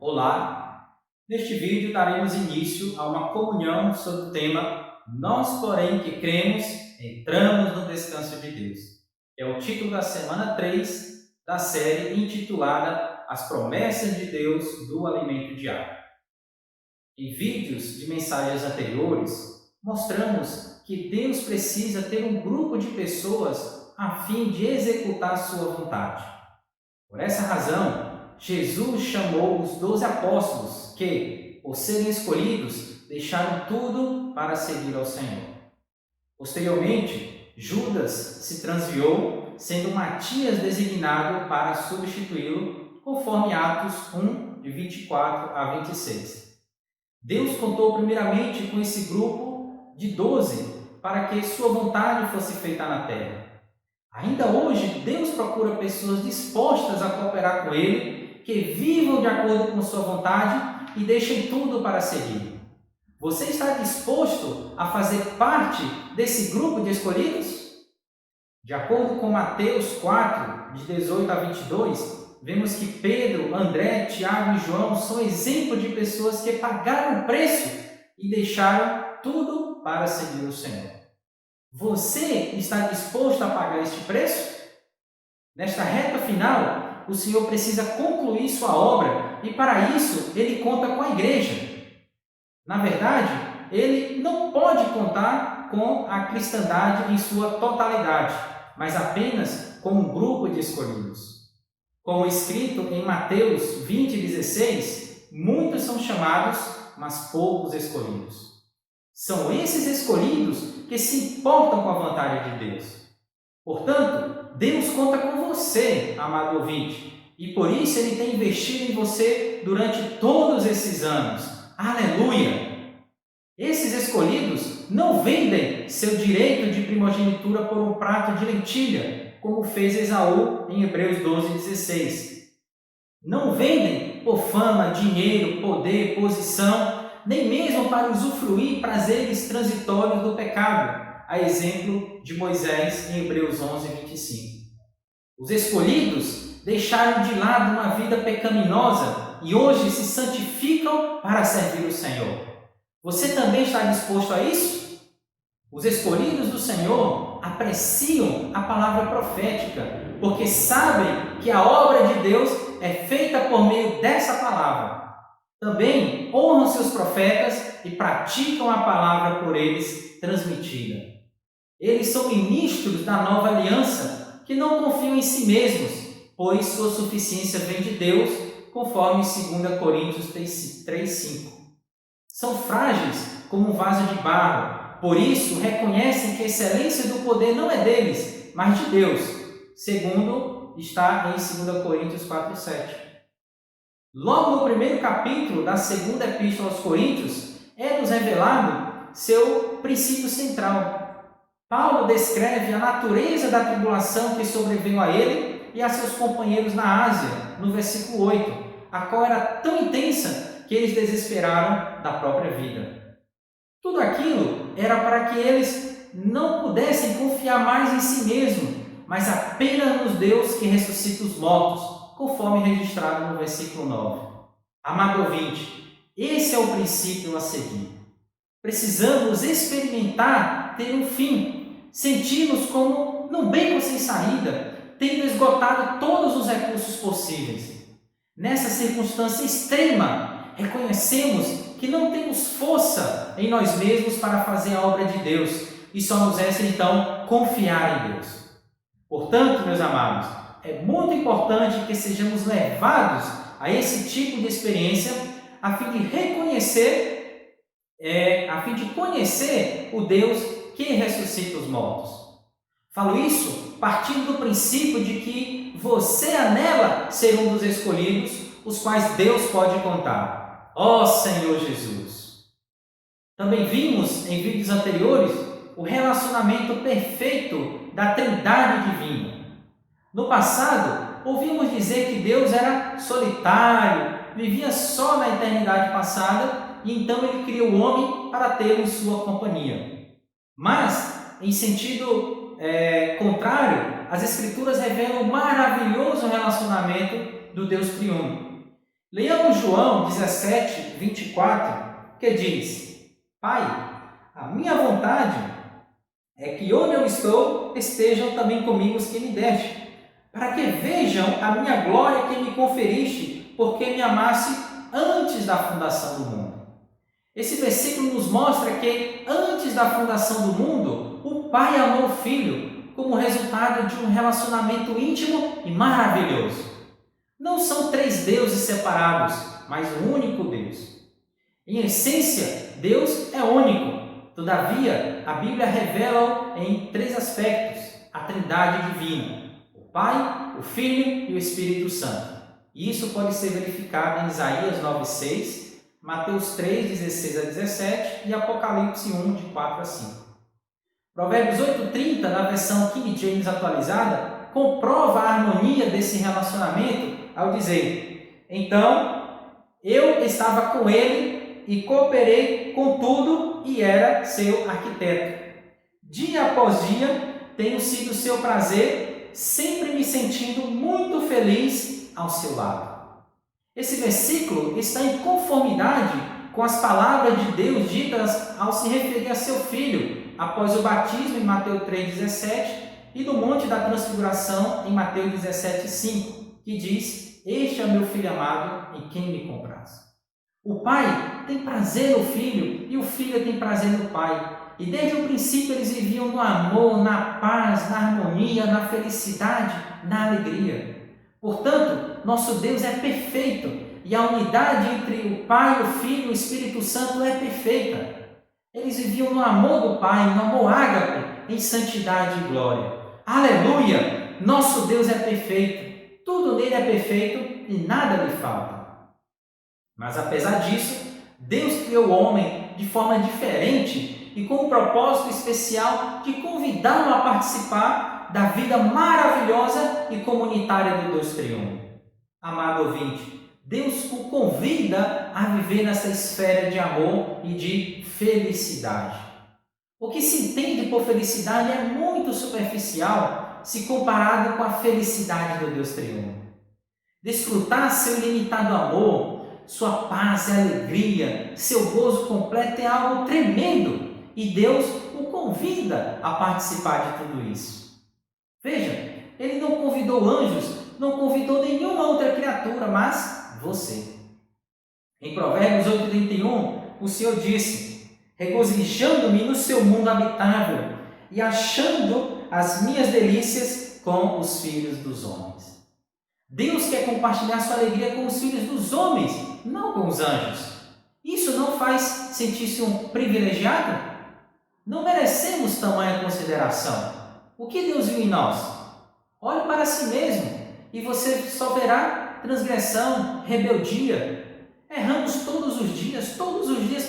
Olá! Neste vídeo daremos início a uma comunhão sobre o tema Nós, porém, que cremos, entramos no descanso de Deus. É o título da semana 3 da série intitulada As Promessas de Deus do Alimento Diário. Em vídeos de mensagens anteriores, mostramos que Deus precisa ter um grupo de pessoas a fim de executar sua vontade. Por essa razão, Jesus chamou os 12 apóstolos que, por serem escolhidos, deixaram tudo para seguir ao Senhor. Posteriormente, Judas se transviou, sendo Matias designado para substituí-lo, conforme Atos 1, de 24 a 26. Deus contou primeiramente com esse grupo de 12 para que sua vontade fosse feita na terra. Ainda hoje, Deus procura pessoas dispostas a cooperar com Ele, que vivam de acordo com sua vontade e deixem tudo para seguir. Você está disposto a fazer parte desse grupo de escolhidos? De acordo com Mateus 4, de 18 a 22, vemos que Pedro, André, Tiago e João são exemplos de pessoas que pagaram o preço e deixaram tudo para seguir o Senhor. Você está disposto a pagar este preço? Nesta reta final, o Senhor precisa concluir sua obra e, para isso, Ele conta com a igreja. Na verdade, Ele não pode contar com a cristandade em sua totalidade, mas apenas com um grupo de escolhidos. Como escrito em Mateus 20:16, muitos são chamados, mas poucos escolhidos. São esses escolhidos que se importam com a vontade de Deus. Portanto, Deus conta com você, amado ouvinte, e por isso Ele tem investido em você durante todos esses anos. Aleluia! Esses escolhidos não vendem seu direito de primogenitura por um prato de lentilha, como fez Esaú em Hebreus 12:16. Não vendem por fama, dinheiro, poder, posição, nem mesmo para usufruir prazeres transitórios do pecado, a exemplo de Moisés em Hebreus 11:25. Os escolhidos deixaram de lado uma vida pecaminosa e hoje se santificam para servir o Senhor. Você também está disposto a isso? Os escolhidos do Senhor apreciam a palavra profética, porque sabem que a obra de Deus é feita por meio dessa palavra. Também honram seus profetas e praticam a palavra por eles transmitida. Eles são ministros da nova aliança que não confiam em si mesmos, pois sua suficiência vem de Deus, conforme 2 Coríntios 3:5. São frágeis como um vaso de barro, por isso reconhecem que a excelência do poder não é deles, mas de Deus, segundo está em 2 Coríntios 4:7. Logo no primeiro capítulo da segunda epístola aos Coríntios, é-nos revelado seu princípio central. Paulo descreve a natureza da tribulação que sobreveio a ele e a seus companheiros na Ásia, no versículo 8, a qual era tão intensa que eles desesperaram da própria vida. Tudo aquilo era para que eles não pudessem confiar mais em si mesmos, mas apenas nos Deus que ressuscita os mortos, conforme registrado no versículo 9. Amado ouvinte, esse é o princípio a seguir. Precisamos experimentar ter um fim, sentir-nos como num beco sem saída, tendo esgotado todos os recursos possíveis. Nessa circunstância extrema, reconhecemos que não temos força em nós mesmos para fazer a obra de Deus e só nos resta então confiar em Deus. Portanto, meus amados, é muito importante que sejamos levados a esse tipo de experiência a fim de conhecer o Deus que ressuscita os mortos. Falo isso partindo do princípio de que você anela ser um dos escolhidos, os quais Deus pode contar. Ó Senhor Jesus! Também vimos em vídeos anteriores o relacionamento perfeito da Trindade Divina. No passado, ouvimos dizer que Deus era solitário, vivia só na eternidade passada e então Ele criou o homem para tê-lo em sua companhia. Mas, em sentido contrário, as Escrituras revelam o maravilhoso relacionamento do Deus triuno. Leamos João 17, 24, que diz: Pai, a minha vontade é que onde eu estou, estejam também comigo os que me deste, para que vejam a minha glória que me conferiste, porque me amaste antes da fundação do mundo. Esse versículo nos mostra que antes da fundação do mundo, o Pai amou o Filho como resultado de um relacionamento íntimo e maravilhoso. Não são três deuses separados, mas um único Deus. Em essência, Deus é único. Todavia, a Bíblia revela-o em três aspectos: a Trindade divina, o Pai, o Filho e o Espírito Santo. E isso pode ser verificado em Isaías 9:6, Mateus 3:16 a 17 e Apocalipse 1, de 4 a 5. Provérbios 8:30, na versão King James atualizada, comprova a harmonia desse relacionamento ao dizer: Então eu estava com ele e cooperei com tudo e era seu arquiteto. Dia após dia tenho sido seu prazer, sempre me sentindo muito feliz ao seu lado. Esse versículo está em conformidade com as palavras de Deus ditas ao se referir a seu Filho após o batismo em Mateus 3,17 e do Monte da Transfiguração em Mateus 17,5, que diz: Este é o meu Filho amado, em quem me compraz. O Pai tem prazer no Filho e o Filho tem prazer no Pai. E desde o princípio eles viviam no amor, na paz, na harmonia, na felicidade, na alegria. Portanto, nosso Deus é perfeito e a unidade entre o Pai, o Filho e o Espírito Santo é perfeita. Eles viviam no amor do Pai, no amor ágape, em santidade e glória. Aleluia! Nosso Deus é perfeito, tudo nele é perfeito e nada lhe falta. Mas apesar disso, Deus criou o homem de forma diferente e com um propósito especial de convidá-lo a participar da vida maravilhosa e comunitária do Deus triuno. Amado ouvinte, Deus o convida a viver nessa esfera de amor e de felicidade. O que se entende por felicidade é muito superficial se comparado com a felicidade do Deus triuno. Desfrutar seu ilimitado amor, sua paz e alegria, seu gozo completo é algo tremendo e Deus o convida a participar de tudo isso. Veja, ele não convidou anjos, não convidou nenhuma outra criatura, mas você. Em Provérbios 8:31, o Senhor disse: regozijando-me no seu mundo habitável e achando as minhas delícias com os filhos dos homens. Deus quer compartilhar sua alegria com os filhos dos homens, não com os anjos. Isso não faz sentir-se um privilegiado? Não merecemos tamanha consideração. O que Deus viu em nós? Olhe para si mesmo e você só verá transgressão, rebeldia. Erramos todos os dias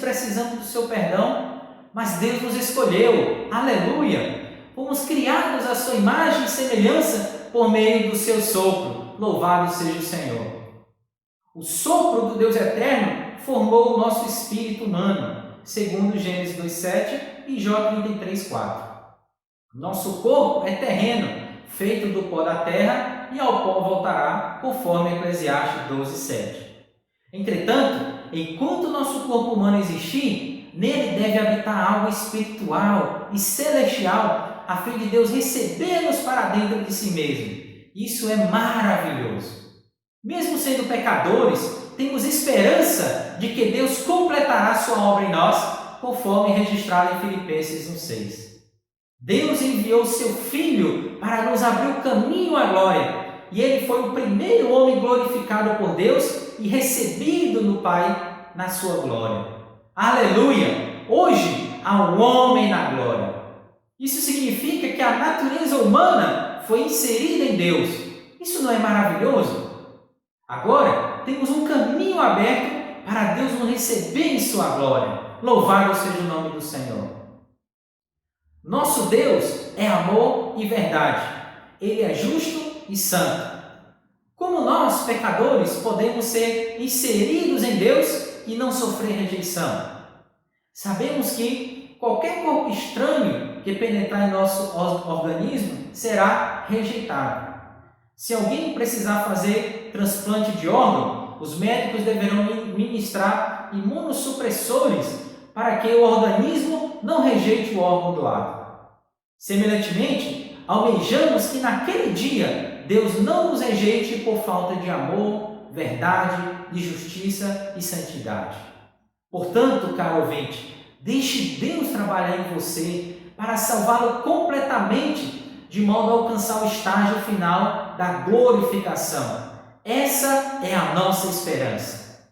precisamos do seu perdão, mas Deus nos escolheu. Aleluia! Fomos criados à sua imagem e semelhança por meio do seu sopro. Louvado seja o Senhor. O sopro do Deus eterno formou o nosso espírito humano, segundo Gênesis 2:7 e Jó 33:4. Nosso corpo é terreno, feito do pó da terra, e ao pó voltará, conforme Eclesiastes 12:7. Entretanto, enquanto nosso corpo humano existir, nele deve habitar algo espiritual e celestial, a fim de Deus receber-nos para dentro de si mesmo. Isso é maravilhoso. Mesmo sendo pecadores, temos esperança de que Deus completará sua obra em nós, conforme registrado em Filipenses 1:6. Deus enviou seu Filho para nos abrir o caminho à glória, e ele foi o primeiro homem glorificado por Deus e recebido no Pai na sua glória. Aleluia! Hoje há um homem na glória. Isso significa que a natureza humana foi inserida em Deus. Isso não é maravilhoso? Agora temos um caminho aberto para Deus nos receber em sua glória. Louvado seja o nome do Senhor. Nosso Deus é amor e verdade. Ele é justo e santo. Como nós, pecadores, podemos ser inseridos em Deus e não sofrer rejeição? Sabemos que qualquer corpo estranho que penetrar em nosso organismo será rejeitado. Se alguém precisar fazer transplante de órgão, os médicos deverão ministrar imunossupressores para que o organismo não rejeite o órgão doado. Semelhantemente, almejamos que naquele dia Deus não nos rejeite por falta de amor, verdade, de justiça e santidade. Portanto, caro ouvinte, deixe Deus trabalhar em você para salvá-lo completamente, de modo a alcançar o estágio final da glorificação. Essa é a nossa esperança.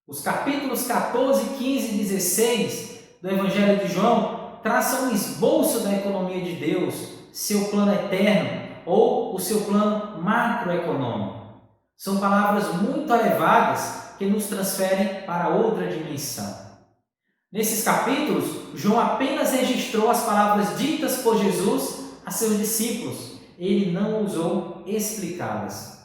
Os capítulos 14, 15 e 16 do Evangelho de João traçam um esboço da economia de Deus, seu plano eterno ou o seu plano macroeconômico. São palavras muito elevadas que nos transferem para outra dimensão. Nesses capítulos, João apenas registrou as palavras ditas por Jesus a seus discípulos. Ele não ousou explicá-las.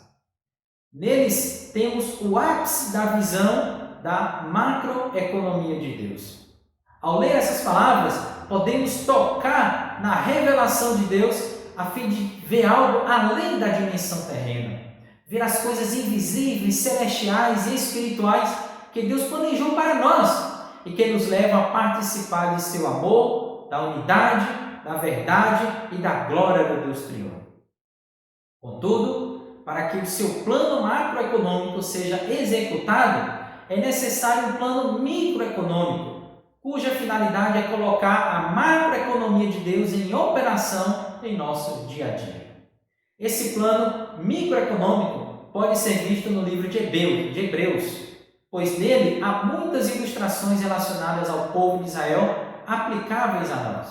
Neles temos o ápice da visão da macroeconomia de Deus. Ao ler essas palavras, podemos tocar na revelação de Deus a fim de ver algo além da dimensão terrena. Ver as coisas invisíveis, celestiais e espirituais que Deus planejou para nós e que nos levam a participar de seu amor, da unidade, da verdade e da glória do Deus Criador. Contudo, para que o seu plano macroeconômico seja executado, é necessário um plano microeconômico, cuja finalidade é colocar a macroeconomia de Deus em operação em nosso dia a dia. Esse plano microeconômico pode ser visto no livro de Hebreus, pois nele há muitas ilustrações relacionadas ao povo de Israel aplicáveis a nós.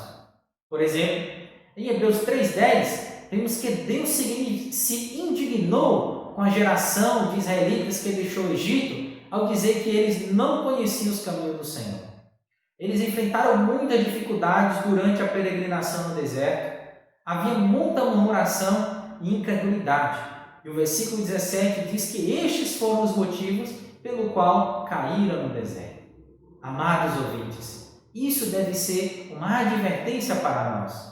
Por exemplo, em Hebreus 3,10, vemos que Deus se indignou com a geração de israelitas que deixou o Egito ao dizer que eles não conheciam os caminhos do Senhor. Eles enfrentaram muitas dificuldades durante a peregrinação no deserto. Havia muita murmuração e incredulidade. E o versículo 17 diz que estes foram os motivos pelo qual caíram no deserto. Amados ouvintes, isso deve ser uma advertência para nós.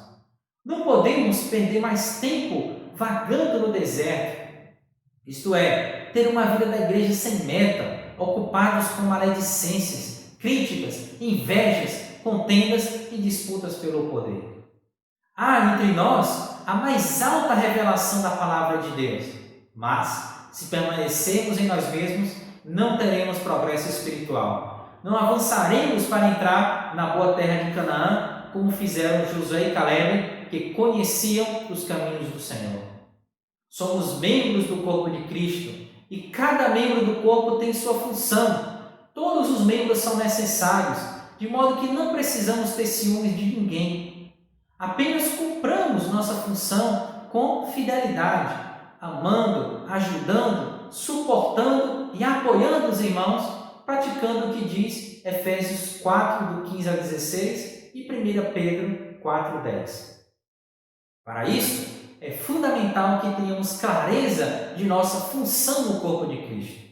Não podemos perder mais tempo vagando no deserto, isto é, ter uma vida da igreja sem meta, ocupados com maledicências, críticas, invejas, contendas e disputas pelo poder. Há entre nós a mais alta revelação da palavra de Deus, mas se permanecermos em nós mesmos, não teremos progresso espiritual. Não avançaremos para entrar na boa terra de Canaã, como fizeram Josué e Caleb, que conheciam os caminhos do Senhor. Somos membros do corpo de Cristo e cada membro do corpo tem sua função. Todos os membros são necessários, de modo que não precisamos ter ciúmes de ninguém. Apenas cumpramos nossa função com fidelidade, amando, ajudando, suportando e apoiando os irmãos, praticando o que diz Efésios 4, do 15 a 16 e 1 Pedro 4, 10. Para isso, é fundamental que tenhamos clareza de nossa função no corpo de Cristo.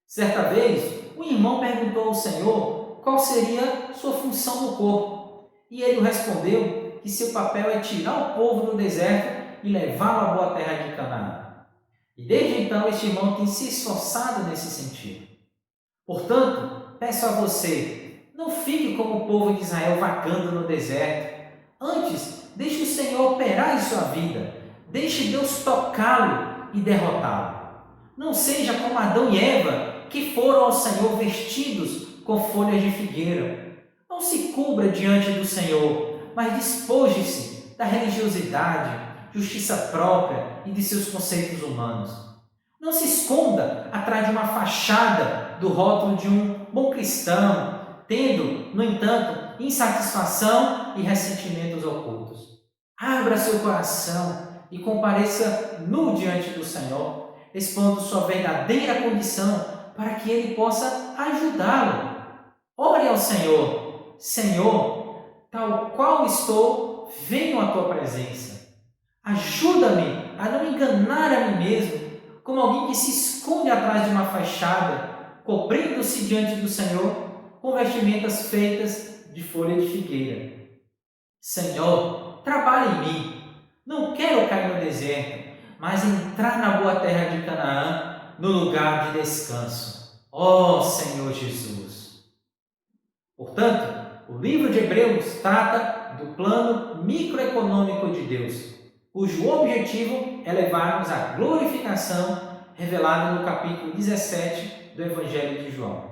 Certa vez, um irmão perguntou ao Senhor qual seria sua função no corpo, e ele respondeu que seu papel é tirar o povo do deserto e levá-lo à boa terra de Canaã. E desde então, este irmão tem se esforçado nesse sentido. Portanto, peço a você, não fique como o povo de Israel vagando no deserto. Antes, deixe o Senhor operar em sua vida. Deixe Deus tocá-lo e derrotá-lo. Não seja como Adão e Eva, que foram ao Senhor vestidos com folhas de figueira. Não se cubra diante do Senhor, mas despoje-se da religiosidade, justiça própria e de seus conceitos humanos. Não se esconda atrás de uma fachada do rótulo de um bom cristão, tendo, no entanto, insatisfação e ressentimentos ocultos. Abra seu coração e compareça nu diante do Senhor, expondo sua verdadeira condição para que Ele possa ajudá-lo. Ore ao Senhor: Senhor, tal qual estou, venho à Tua presença. Ajuda-me a não enganar a mim mesmo, como alguém que se esconde atrás de uma fachada, cobrindo-se diante do Senhor com vestimentas feitas de folha de figueira. Senhor, trabalhe em mim. Não quero cair no deserto, mas entrar na boa terra de Canaã, no lugar de descanso. Ó Senhor Jesus! Portanto, o livro de Hebreus trata do plano microeconômico de Deus, cujo objetivo é levar-nos à glorificação revelada no capítulo 17 do Evangelho de João.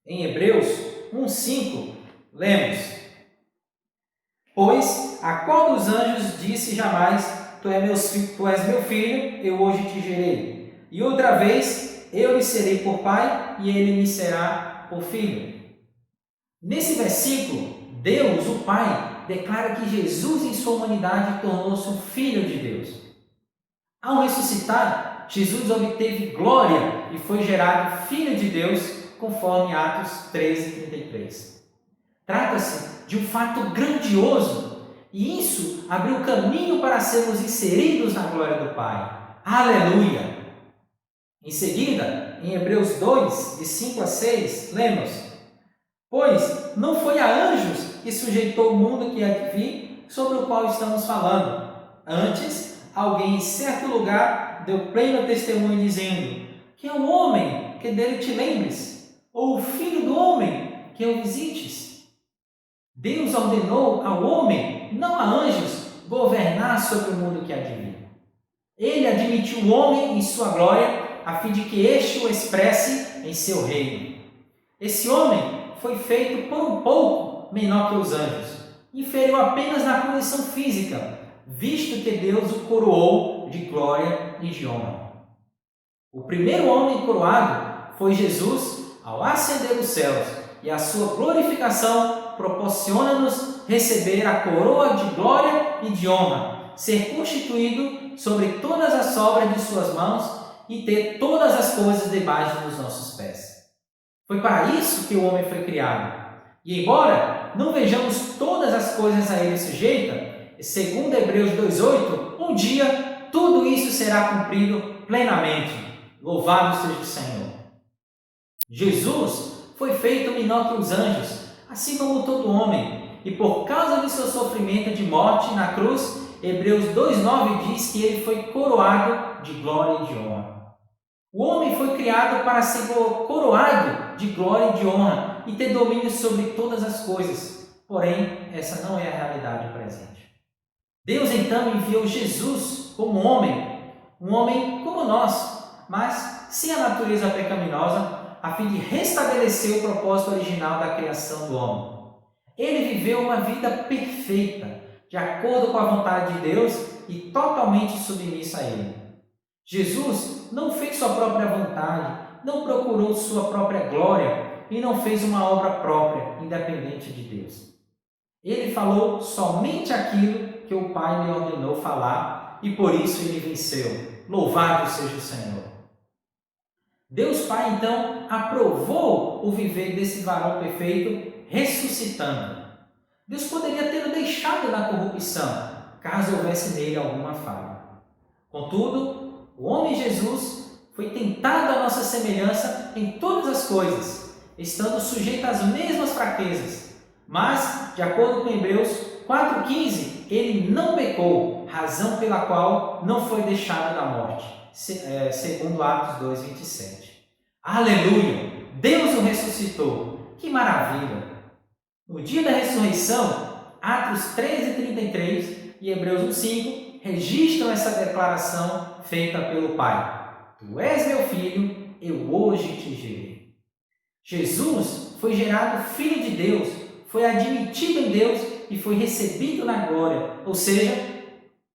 Em Hebreus 1:5, lemos: Pois a qual dos anjos disse jamais, tu és meu filho, eu hoje te gerei. E outra vez, eu lhe serei por pai, e ele me será por filho. Nesse versículo, Deus, o Pai, declara que Jesus em sua humanidade tornou-se um filho de Deus. Ao ressuscitar, Jesus obteve glória e foi gerado filho de Deus, conforme Atos 13:33. Trata-se de um fato grandioso, e isso abriu caminho para sermos inseridos na glória do Pai. Aleluia! Em seguida, em Hebreus 2, de 5 a 6, lemos: Pois não foi a anjos que sujeitou o mundo que há de vir, sobre o qual estamos falando. Antes, alguém em certo lugar deu pleno testemunho, dizendo: Que é o homem que dele te lembres, ou o filho do homem que o visites. Deus ordenou ao homem, não a anjos, governar sobre o mundo que há de vir. Ele admitiu o homem em sua glória, a fim de que este o expresse em seu reino. Esse homem foi feito por um pouco menor que os anjos, inferior apenas na condição física, visto que Deus o coroou de glória e de honra. O primeiro homem coroado foi Jesus ao ascender os céus, e a sua glorificação proporciona-nos receber a coroa de glória e de honra, ser constituído sobre todas as obras de suas mãos e ter todas as coisas debaixo dos nossos pés. Foi para isso que o homem foi criado. E embora não vejamos todas as coisas a ele sujeita, segundo Hebreus 2:8, um dia tudo isso será cumprido plenamente. Louvado seja o Senhor! Jesus foi feito menor que os anjos, assim como todo homem, e por causa de seu sofrimento de morte na cruz, Hebreus 2:9 diz que ele foi coroado de glória e de honra. O homem foi criado para ser coroado de glória e de honra e ter domínio sobre todas as coisas. Porém, essa não é a realidade presente. Deus então enviou Jesus como um homem como nós, mas sem a natureza pecaminosa, a fim de restabelecer o propósito original da criação do homem. Ele viveu uma vida perfeita, de acordo com a vontade de Deus e totalmente submisso a Ele. Jesus não fez sua própria vontade, não procurou sua própria glória e não fez uma obra própria, independente de Deus. Ele falou somente aquilo que o Pai lhe ordenou falar e por isso ele venceu. Louvado seja o Senhor! Deus Pai, então, aprovou o viver desse varão perfeito, ressuscitando. Deus poderia tê-lo deixado na corrupção, caso houvesse nele alguma falha. Contudo, o homem Jesus foi tentado à nossa semelhança em todas as coisas, estando sujeito às mesmas fraquezas. Mas, de acordo com Hebreus 4:15, ele não pecou, razão pela qual não foi deixado da morte, segundo Atos 2:27. Aleluia! Deus o ressuscitou! Que maravilha! No dia da ressurreição, Atos 13:33 e Hebreus 1:5 registram essa declaração feita pelo Pai. Tu és meu filho, eu hoje te gerei. Jesus foi gerado filho de Deus, foi admitido em Deus e foi recebido na glória. Ou seja,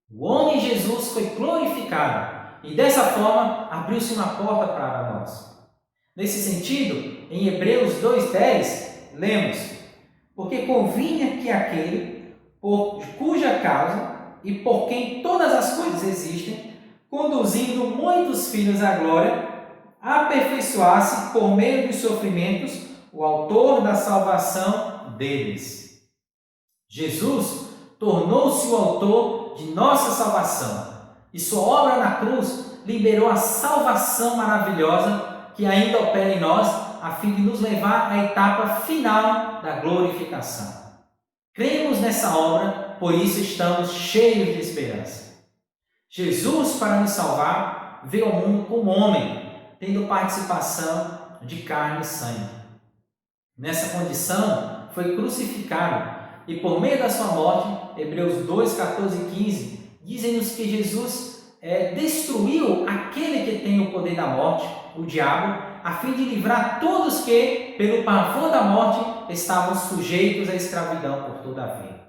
o homem Jesus foi glorificado e dessa forma abriu-se uma porta para nós. Nesse sentido, em Hebreus 2:10, lemos: Porque convinha que aquele, por cuja causa e por quem todas as coisas existem, conduzindo muitos filhos à glória, aperfeiçoasse por meio dos sofrimentos o autor da salvação deles. Jesus tornou-se o autor de nossa salvação e sua obra na cruz liberou a salvação maravilhosa que ainda opera em nós, a fim de nos levar à etapa final da glorificação. Cremos nessa obra, por isso estamos cheios de esperança. Jesus, para nos salvar, veio ao mundo como homem, tendo participação de carne e sangue. Nessa condição, foi crucificado e por meio da sua morte, Hebreus 2, 14 e 15, dizem-nos que Jesus destruiu aquele que tem o poder da morte, o diabo, a fim de livrar todos que, pelo pavor da morte, estavam sujeitos à escravidão por toda a vida.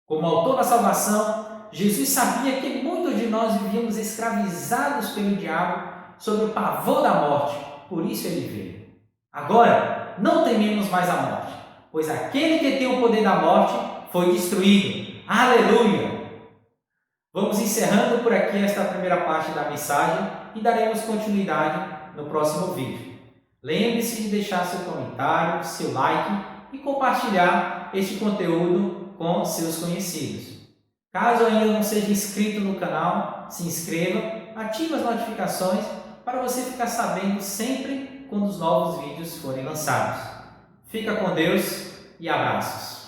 Como autor da salvação, Jesus sabia que muitos de nós vivíamos escravizados pelo diabo sob o pavor da morte, por isso ele veio. Agora, não tememos mais a morte, pois aquele que tem o poder da morte foi destruído. Aleluia! Vamos encerrando por aqui esta primeira parte da mensagem e daremos continuidade no próximo vídeo. Lembre-se de deixar seu comentário, seu like e compartilhar este conteúdo com seus conhecidos. Caso ainda não seja inscrito no canal, se inscreva, ative as notificações para você ficar sabendo sempre quando os novos vídeos forem lançados. Fica com Deus e abraços!